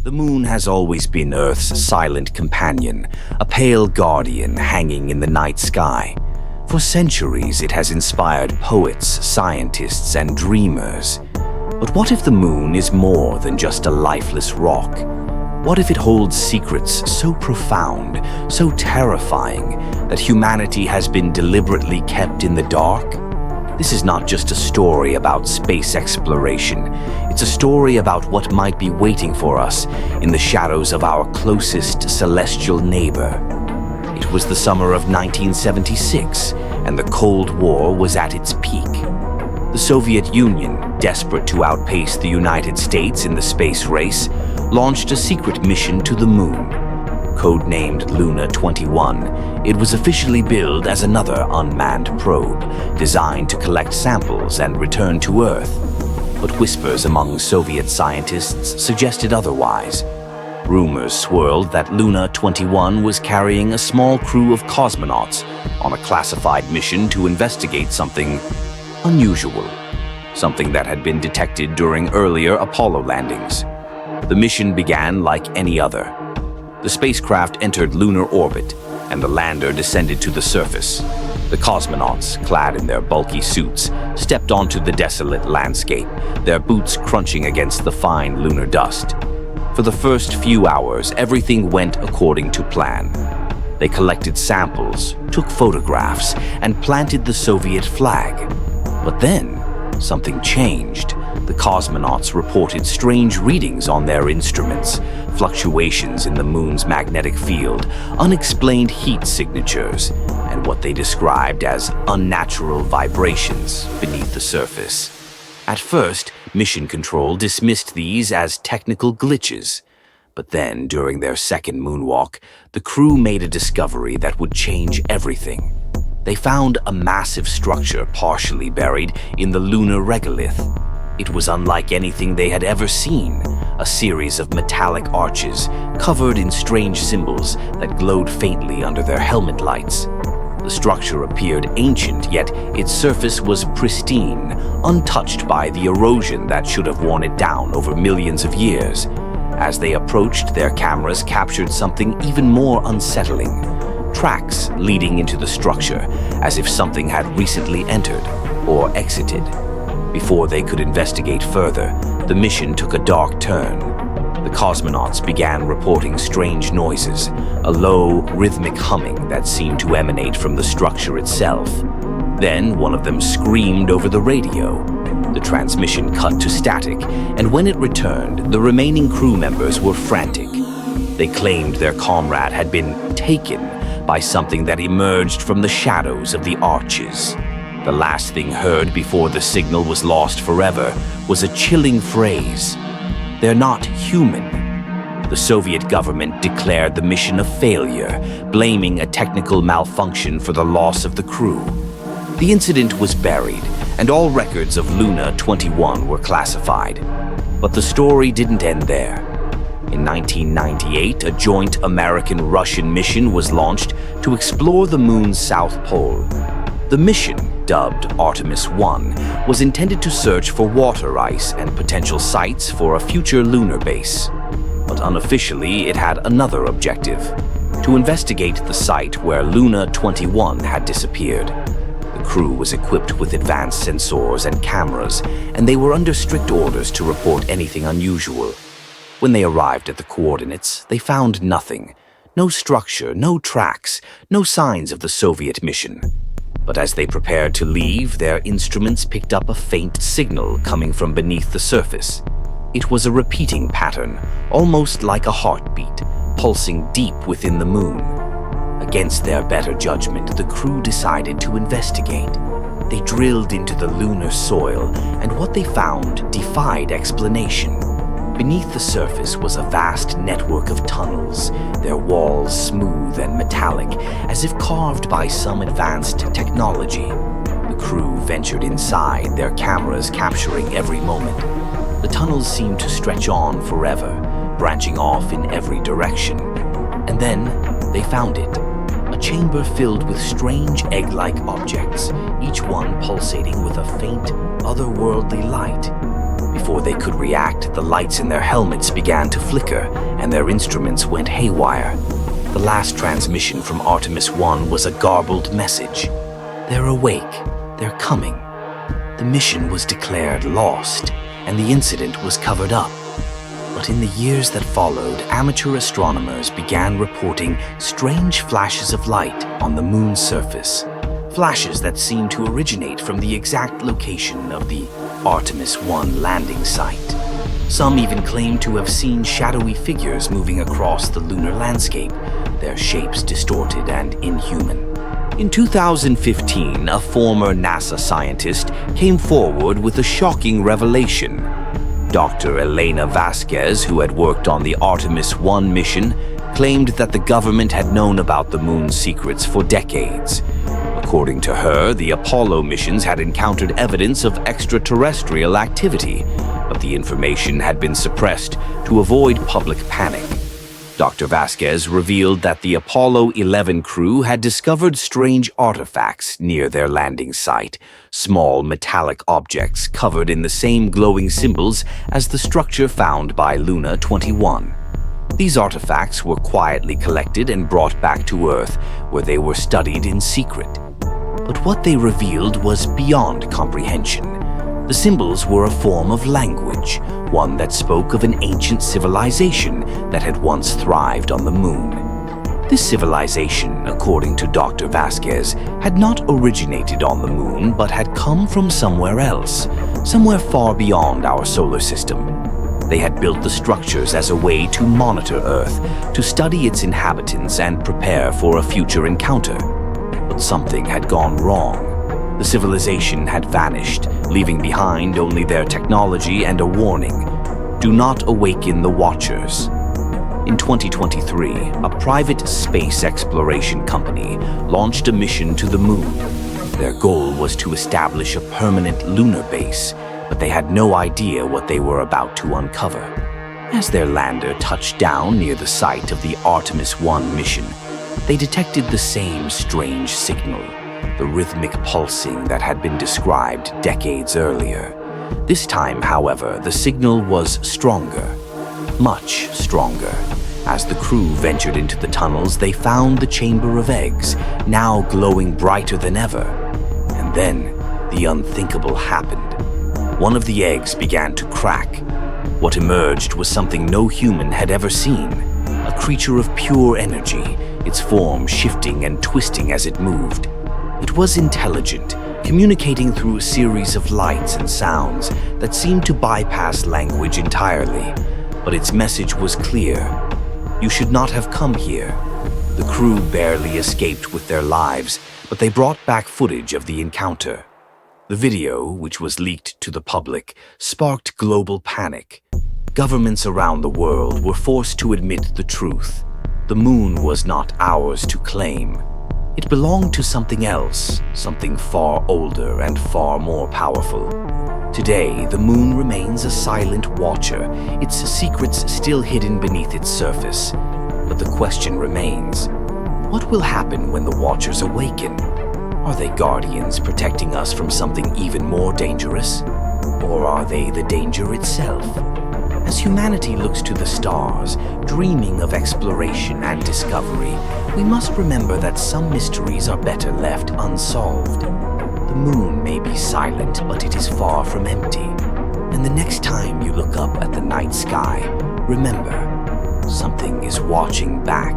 The moon has always been Earth's silent companion, a pale guardian hanging in the night sky. For centuries, it has inspired poets, scientists, and dreamers. But what if the moon is more than just a lifeless rock? What if it holds secrets so profound, so terrifying, that humanity has been deliberately kept in the dark? This is not just a story about space exploration. It's a story about what might be waiting for us in the shadows of our closest celestial neighbor. It was the summer of 1976, and the Cold War was at its peak. The Soviet Union, desperate to outpace the United States in the space race, launched a secret mission to the moon. Codenamed Luna 21, it was officially billed as another unmanned probe, designed to collect samples and return to Earth. But whispers among Soviet scientists suggested otherwise. Rumors swirled that Luna 21 was carrying a small crew of cosmonauts on a classified mission to investigate something unusual, something that had been detected during earlier Apollo landings. The mission began like any other. The spacecraft entered lunar orbit, and the lander descended to the surface. The cosmonauts, clad in their bulky suits, stepped onto the desolate landscape, their boots crunching against the fine lunar dust. For the first few hours, everything went according to plan. They collected samples, took photographs, and planted the Soviet flag. But then, something changed. The cosmonauts reported strange readings on their instruments, fluctuations in the moon's magnetic field, unexplained heat signatures, and what they described as unnatural vibrations beneath the surface. At first, Mission Control dismissed these as technical glitches. But then, during their second moonwalk, the crew made a discovery that would change everything. They found a massive structure partially buried in the lunar regolith. It was unlike anything they had ever seen, a series of metallic arches covered in strange symbols that glowed faintly under their helmet lights. The structure appeared ancient, yet its surface was pristine, untouched by the erosion that should have worn it down over millions of years. As they approached, their cameras captured something even more unsettling. Tracks leading into the structure, as if something had recently entered or exited. Before they could investigate further, the mission took a dark turn. The cosmonauts began reporting strange noises, a low, rhythmic humming that seemed to emanate from the structure itself. Then one of them screamed over the radio. The transmission cut to static, and when it returned, the remaining crew members were frantic. They claimed their comrade had been taken by something that emerged from the shadows of the arches. The last thing heard before the signal was lost forever was a chilling phrase: "They're not human." The Soviet government declared the mission a failure, blaming a technical malfunction for the loss of the crew. The incident was buried, and all records of Luna 21 were classified. But the story didn't end there. In 1998, a joint American-Russian mission was launched to explore the moon's south pole. The mission, dubbed Artemis 1, was intended to search for water ice and potential sites for a future lunar base. But unofficially, it had another objective: to investigate the site where Luna 21 had disappeared. The crew was equipped with advanced sensors and cameras, and they were under strict orders to report anything unusual. When they arrived at the coordinates, they found nothing. No structure, no tracks, no signs of the Soviet mission. But as they prepared to leave, their instruments picked up a faint signal coming from beneath the surface. It was a repeating pattern, almost like a heartbeat, pulsing deep within the moon. Against their better judgment, the crew decided to investigate. They drilled into the lunar soil, and what they found defied explanation. Beneath the surface was a vast network of tunnels, their walls smooth and metallic, as if carved by some advanced technology. The crew ventured inside, their cameras capturing every moment. The tunnels seemed to stretch on forever, branching off in every direction. And then they found it. A chamber filled with strange egg-like objects, each one pulsating with a faint, otherworldly light. Before they could react, the lights in their helmets began to flicker and their instruments went haywire. The last transmission from Artemis 1 was a garbled message. "They're awake. They're coming." The mission was declared lost, and the incident was covered up. But in the years that followed, amateur astronomers began reporting strange flashes of light on the moon's surface. Flashes that seemed to originate from the exact location of the Artemis 1 landing site. Some even claimed to have seen shadowy figures moving across the lunar landscape, their shapes distorted and inhuman. In 2015, a former NASA scientist came forward with a shocking revelation. Dr. Elena Vasquez, who had worked on the Artemis 1 mission, claimed that the government had known about the moon's secrets for decades. According to her, the Apollo missions had encountered evidence of extraterrestrial activity, but the information had been suppressed to avoid public panic. Dr. Vasquez revealed that the Apollo 11 crew had discovered strange artifacts near their landing site, small metallic objects covered in the same glowing symbols as the structure found by Luna 21. These artifacts were quietly collected and brought back to Earth, where they were studied in secret. But what they revealed was beyond comprehension. The symbols were a form of language, one that spoke of an ancient civilization that had once thrived on the moon. This civilization, according to Dr. Vasquez, had not originated on the moon but had come from somewhere else, somewhere far beyond our solar system. They had built the structures as a way to monitor Earth, to study its inhabitants and prepare for a future encounter. But something had gone wrong. The civilization had vanished, leaving behind only their technology and a warning: do not awaken the Watchers. In 2023, a private space exploration company launched a mission to the moon. Their goal was to establish a permanent lunar base, but they had no idea what they were about to uncover. As their lander touched down near the site of the Artemis 1 mission, they detected the same strange signal, the rhythmic pulsing that had been described decades earlier. This time, however, the signal was stronger, much stronger. As the crew ventured into the tunnels, they found the chamber of eggs, now glowing brighter than ever. And then, the unthinkable happened. One of the eggs began to crack. What emerged was something no human had ever seen, a creature of pure energy, its form shifting and twisting as it moved. It was intelligent, communicating through a series of lights and sounds that seemed to bypass language entirely. But its message was clear: you should not have come here. The crew barely escaped with their lives, but they brought back footage of the encounter. The video, which was leaked to the public, sparked global panic. Governments around the world were forced to admit the truth. The moon was not ours to claim. It belonged to something else, something far older and far more powerful. Today, the moon remains a silent watcher, its secrets still hidden beneath its surface. But the question remains: what will happen when the Watchers awaken? Are they guardians protecting us from something even more dangerous? Or are they the danger itself? As humanity looks to the stars, dreaming of exploration and discovery, we must remember that some mysteries are better left unsolved. The moon may be silent, but it is far from empty. And the next time you look up at the night sky, remember, something is watching back.